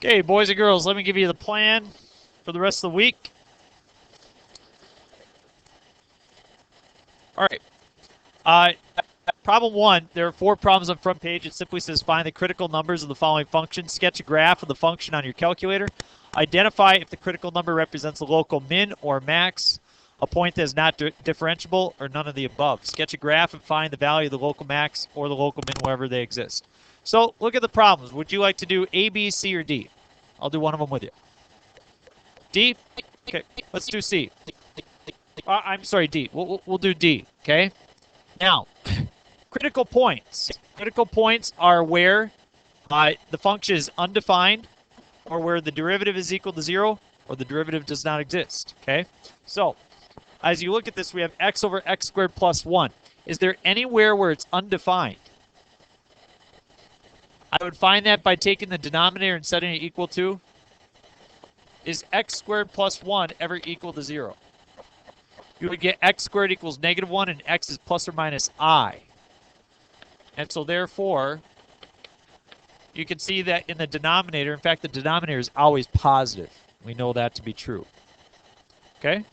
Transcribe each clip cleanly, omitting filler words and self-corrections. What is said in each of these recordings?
Okay, boys and girls, let me give you the plan for the rest of the week. All right. Problem 1, there are 4 problems on the front page. It simply says find the critical numbers of the following function. Sketch a graph of the function on your calculator. Identify if the critical number represents a local min or max, a point that is not differentiable, or none of the above. Sketch a graph and find the value of the local max or the local min wherever they exist. So look at the problems. Would you like to do A, B, C, or D? I'll do one of them with you. D? Okay, let's do C. I'm sorry, D. We'll do D, okay? Now, critical points. Critical points are where the function is undefined, or where the derivative is equal to 0, or the derivative does not exist, okay? So, as you look at this, we have x over x squared plus 1. Is there anywhere where it's undefined? I would find that by taking the denominator and setting it equal to. Is x squared plus 1 ever equal to 0? You would get x squared equals -1 and x is plus or minus I. And so therefore, you can see that in the denominator, in fact, the denominator is always positive. We know that to be true. Okay?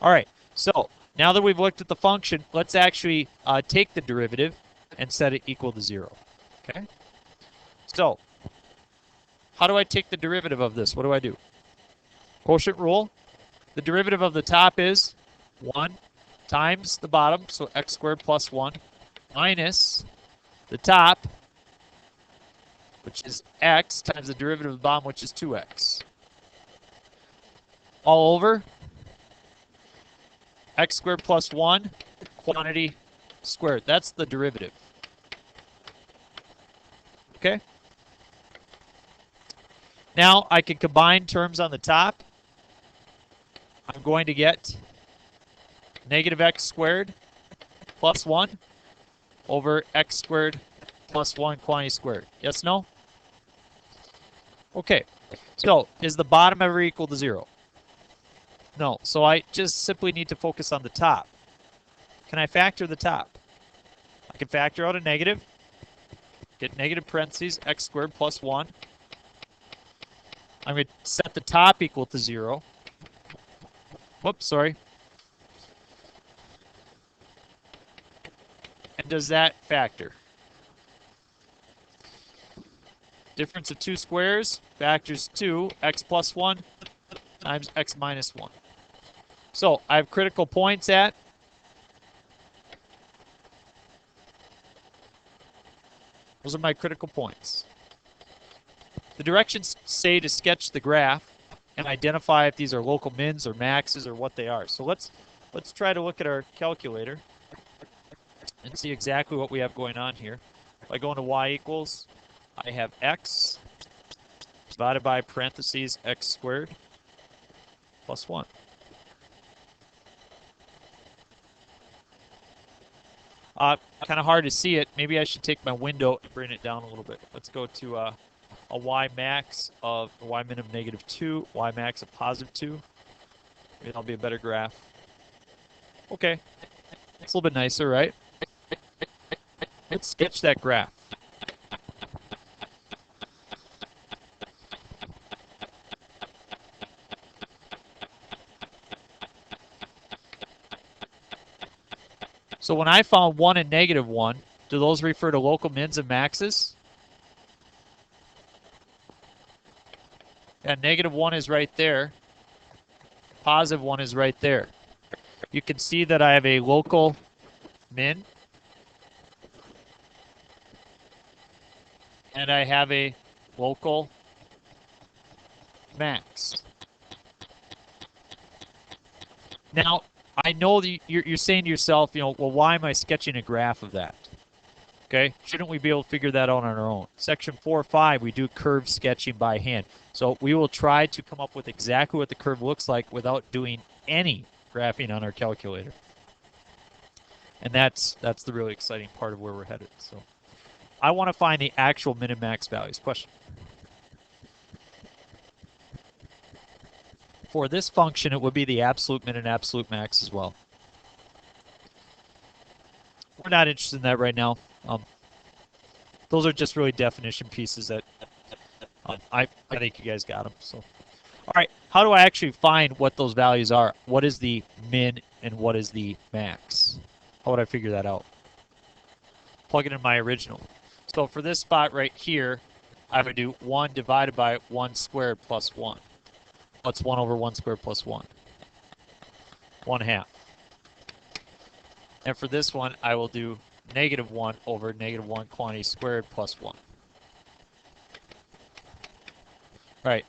All right, so now that we've looked at the function, let's actually take the derivative and set it equal to 0. Okay? So, how do I take the derivative of this? What do I do? Quotient rule. The derivative of the top is 1 times the bottom, so x squared plus 1, minus the top, which is x, times the derivative of the bottom, which is 2x. All over x squared plus 1, quantity squared. That's the derivative. Okay? Now I can combine terms on the top. I'm going to get negative x squared plus 1 over x squared plus 1 quantity squared. Yes, no? Okay. So, is the bottom ever equal to 0? No. So I just simply need to focus on the top. Can I factor the top? I can factor out a negative. Get negative parentheses, x squared plus 1. I'm going to set the top equal to 0. Whoops, sorry. And does that factor? Difference of 2 squares factors 2, x plus 1 times x minus 1. So I have critical points at those are my critical points. The directions say to sketch the graph and identify if these are local mins or maxes or what they are. So let's try to look at our calculator and see exactly what we have going on here. If I go into y equals, I have x divided by parentheses x squared plus 1. Kind of hard to see it. Maybe I should take my window and bring it down a little bit. Let's go to a y max of a y min of -2, y max of +2. Maybe that'll be a better graph. Okay, it's a little bit nicer, right? Let's sketch that graph. So when I found 1 and -1, do those refer to local mins and maxes? And -1 is right there. +1 is right there. You can see that I have a local min and I have a local max. Now, I know that you're saying to yourself, well, why am I sketching a graph of that? Okay, shouldn't we be able to figure that out on our own? Section 4.5, we do curve sketching by hand. So we will try to come up with exactly what the curve looks like without doing any graphing on our calculator. And that's the really exciting part of where we're headed. So I want to find the actual min and max values. Question? For this function, it would be the absolute min and absolute max as well. We're not interested in that right now. Those are just really definition pieces that I think you guys got them. So, all right, how do I actually find what those values are? What is the min and what is the max? How would I figure that out? Plug it in my original. So for this spot right here, I would do 1 divided by 1 squared plus 1. What's 1 over 1 squared plus 1? 1/2. And for this one, I will do -1 over -1 quantity squared plus 1. Right.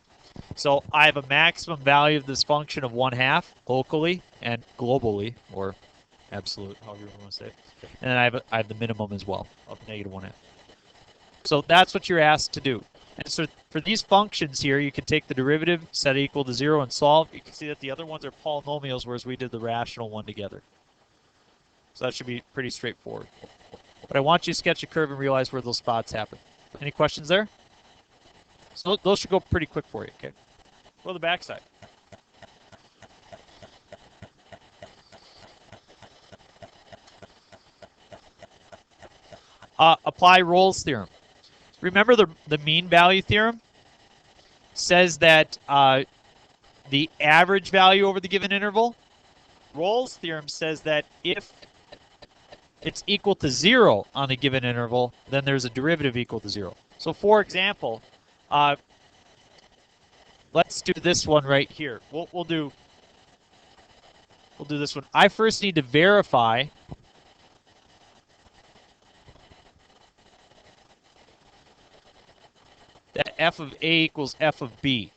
So I have a maximum value of this function of 1/2 locally and globally, or absolute, however you want to say it. And then I have the minimum as well of -1/2. So that's what you're asked to do. And so for these functions here, you can take the derivative, set it equal to 0, and solve. You can see that the other ones are polynomials, whereas we did the rational one together. So that should be pretty straightforward. But I want you to sketch a curve and realize where those spots happen. Any questions there? So those should go pretty quick for you, okay? Go to the backside. Apply Rolle's theorem. Remember the mean value theorem says that the average value over the given interval. Rolle's theorem says that if it's equal to 0 on a given interval, then there's a derivative equal to 0. So for example, let's do this one right here. We'll do this one. I first need to verify that f of a equals f of b.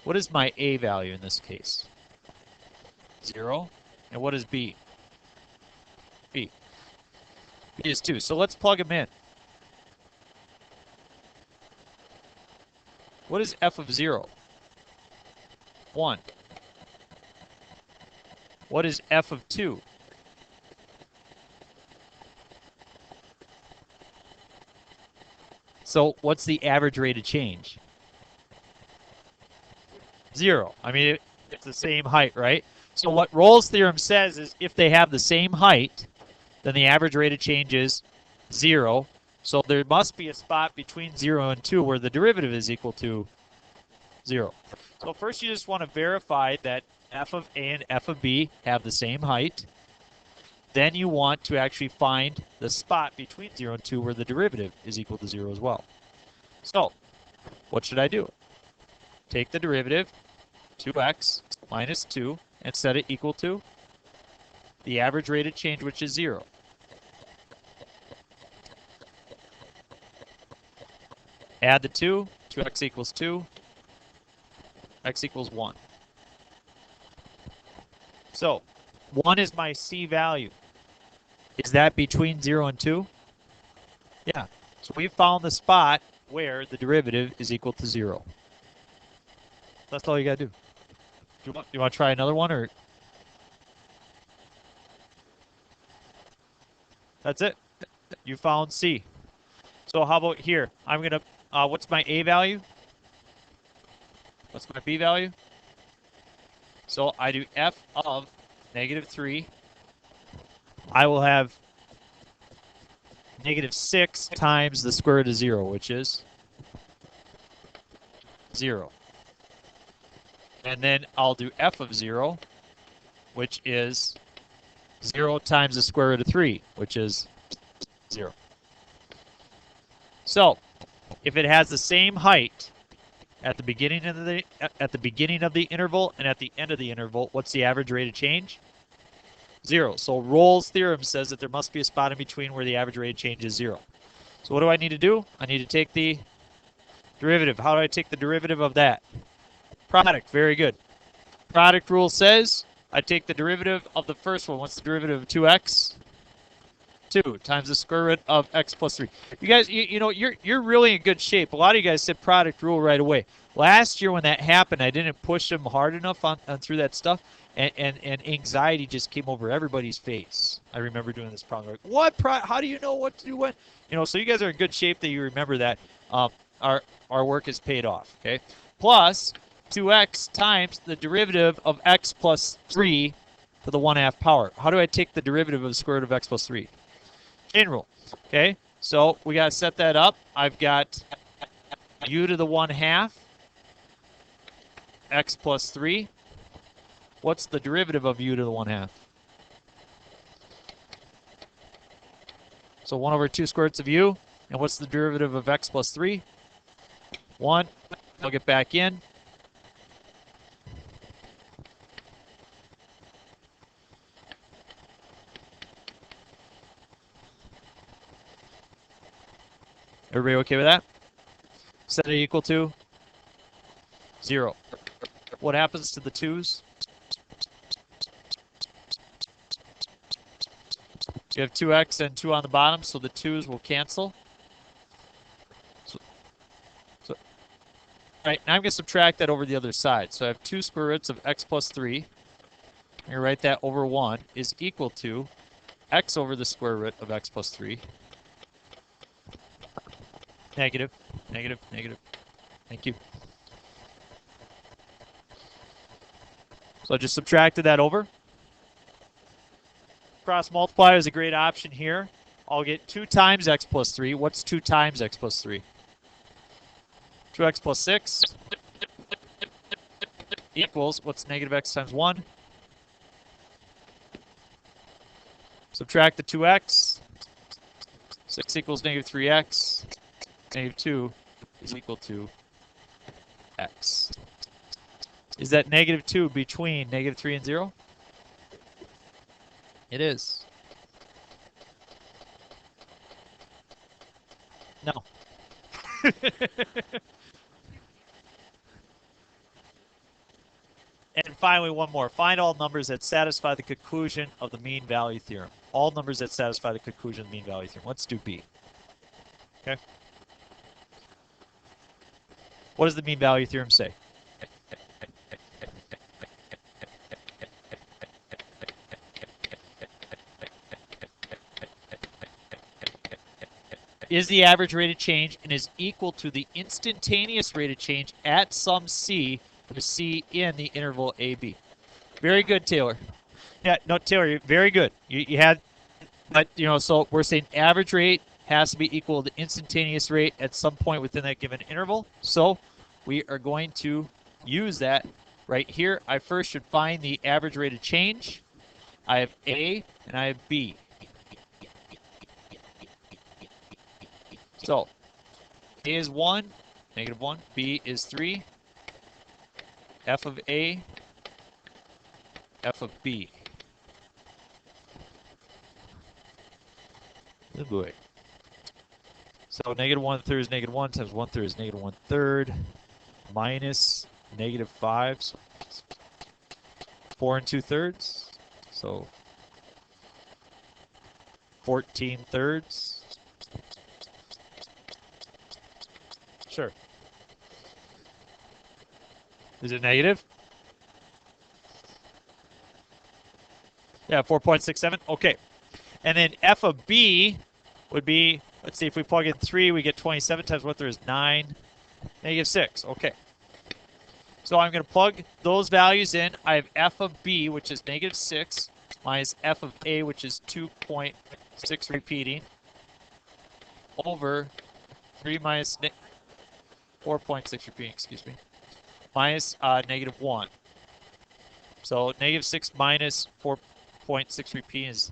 What is my a value in this case? 0. And what is b? B. B is 2. So let's plug them in. What is f of 0? 1. What is f of 2? So what's the average rate of change? 0. I mean, it's the same height, right? So what Rolle's theorem says is if they have the same height, then the average rate of change is 0. So there must be a spot between 0 and 2 where the derivative is equal to 0. So first you just want to verify that f of a and f of b have the same height. Then you want to actually find the spot between 0 and 2 where the derivative is equal to 0 as well. So what should I do? Take the derivative, 2x minus 2, and set it equal to the average rate of change, which is 0. Add the 2, 2x equals 2, x equals 1. So 1 is my c value. Is that between 0 and 2? Yeah. So we found the spot where the derivative is equal to 0. That's all you got to do. You want to try another one, or? That's it. You found C. So how about here? I'm going to, what's my A value? What's my B value? So I do f of -3. I will have -6 times the square root of 0, which is 0. And then I'll do f of 0, which is 0 times the square root of 3, which is 0. So if it has the same height at the beginning of the interval and at the end of the interval, what's the average rate of change? 0. So Rolle's theorem says that there must be a spot in between where the average rate of change is 0. So what do I need to do? I need to take the derivative. How do I take the derivative of that? Product. Very good. Product rule says I take the derivative of the first one. What's the derivative of 2x? 2 times the square root of x plus 3. You guys, you know, you're really in good shape. A lot of you guys said product rule right away. Last year when that happened, I didn't push them hard enough on through that stuff, and anxiety just came over everybody's face. I remember doing this problem. Like, what? How do you know what to do when? You know, so you guys are in good shape that you remember that. Our work is paid off. Okay. Plus 2x times the derivative of x plus 3 to the 1/2 power. How do I take the derivative of the square root of x plus 3? Chain rule. Okay, so we got to set that up. I've got u to the 1/2 x plus 3. What's the derivative of u to the 1/2? So 1 over 2 square roots of u. And what's the derivative of x plus 3? 1. I'll get back in. Everybody okay with that? Set it equal to 0. What happens to the 2's? You have 2x and 2 on the bottom, so the 2's will cancel. All right, now I'm going to subtract that over the other side. So I have 2 square roots of x plus 3. I'm going to write that over 1 is equal to x over the square root of x plus 3. Negative, negative, negative. Thank you. So I just subtracted that over. Cross multiply is a great option here. I'll get 2 times x plus 3. What's 2 times x plus 3? 2x plus 6 equals, what's negative x times 1? Subtract the 2x. 6 equals negative 3x. Negative 2 is equal to x. Is that negative 2 between negative 3 and 0? It is. No. And finally, one more. Find all numbers that satisfy the conclusion of the mean value theorem. All numbers that satisfy the conclusion of the mean value theorem. Let's do B. Okay. What does the mean value theorem say? Is the average rate of change and is equal to the instantaneous rate of change at some c for c in the interval AB. Very good, Taylor. Yeah, no, Taylor, you're very good. You had, but so we're saying average rate has to be equal to the instantaneous rate at some point within that given interval. So we are going to use that right here. I first should find the average rate of change. I have A and I have B. So A is 1, negative 1. B is 3. F of A, F of B. Oh boy. So negative 1/3 is negative 1 times 1/3 is negative 1/3 minus negative 5. So 4 2/3. So 14/3. Sure. Is it negative? Yeah, 4.67. Okay. And then f of b would be, let's see, if we plug in 3, we get 27 times what there is 9, negative 6. Okay. So I'm going to plug those values in. I have f of b, which is negative 6, minus f of a, which is 2.6 repeating, over 3 minus 4.6 repeating, excuse me, minus negative 1. So negative 6 minus 4.6 repeating is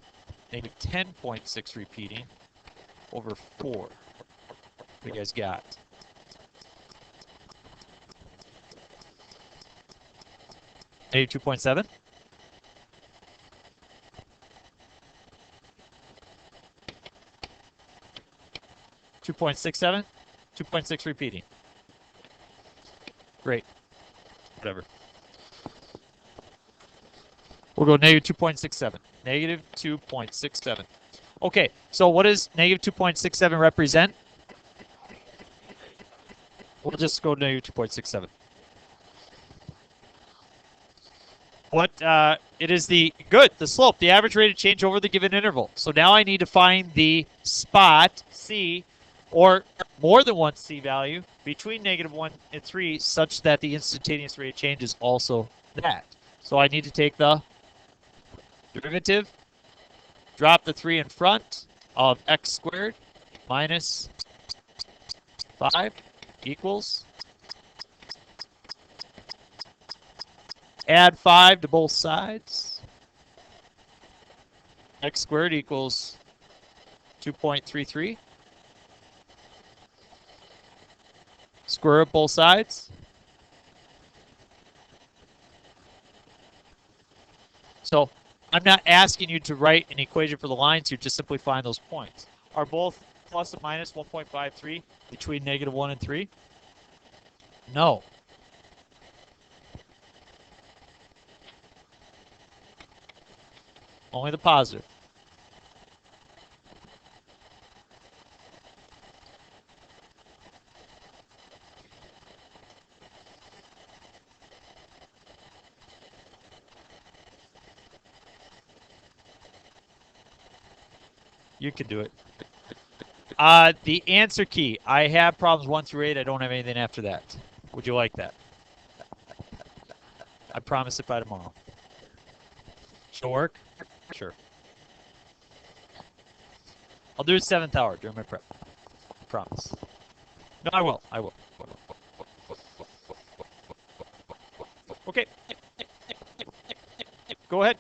negative 10.6 repeating over 4. What you guys got? Negative 2.7. $2.67, 2.6 repeating. Great. Whatever. We'll go negative 2.67. Negative 2.67. Okay, so what does negative 2.67 represent? We'll just go negative 2.67. What it is the slope, the average rate of change over the given interval. So now I need to find the spot C, or more than one C value between negative 1 and 3, such that the instantaneous rate of change is also that. So I need to take the derivative, drop the 3 in front of x squared minus 5 equals, add 5 to both sides, x squared equals 2.33. Square root both sides. So I'm not asking you to write an equation for the lines here, just simply find those points. Are both plus or minus 1.53 between negative 1 and 3? No. Only the positive. You can do it. The answer key. I have problems 1 through 8. I don't have anything after that. Would you like that? I promise it by tomorrow. She'll work? Sure. I'll do it 7th hour during my prep. I promise. No, I will. I will. Okay. Go ahead.